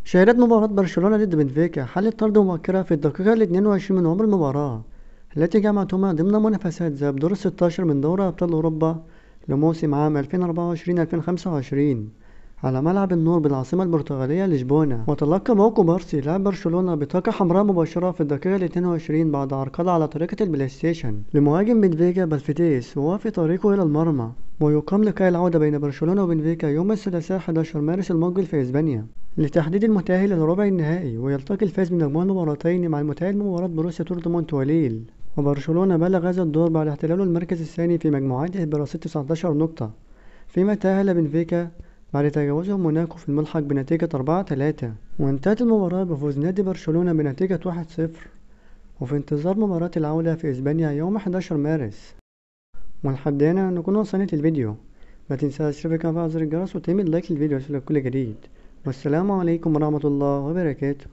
شهدت مباراة برشلونة ضد بنفيكا حالة طرد مبكرة في الدقيقة 22 من عمر المباراة، التي جمعتهما ضمن منافسات ذهاب دور 16 من دوري أبطال أوروبا لموسم عام 2024-2025 على ملعب النور بالعاصمة البرتغالية لشبونة. وتلقى موكو بارسي لاعب برشلونة بطاقة حمراء مباشرة في الدقيقة 22 بعد عرقلة على طريقة البلاي ستيشن لمهاجم بنفيكا بالفتيس وهو في طريقه إلى المرمى. ويقام لقاء العودة بين برشلونة وبنفيكا يوم الثلاثاء 11 مارس المقبل في إسبانيا لتحديد المتأهل للربع النهائي، ويلتقي الفائز من مجموع المباراتين مع المتأهل بمباراة بروسيا دورتموند وليل. وبرشلونة بلغ هذا الدور بعد احتلاله المركز الثاني في مجموعاته برصيد 19 نقطة، فيما تأهل بنفيكا بعد تجاوزه موناكو في الملحق بنتيجة 4-3. وانتهت المباراة بفوز نادي برشلونة بنتيجة 1-0، وفي انتظار مباراة العودة في إسبانيا يوم 11 مارس. ولحد هنا نكون وصلت الفيديو، ما تنساش تشترك وتفعل زر الجرس وتعمل لايك للفيديو لكل جديد. والسلام عليكم ورحمة الله وبركاته.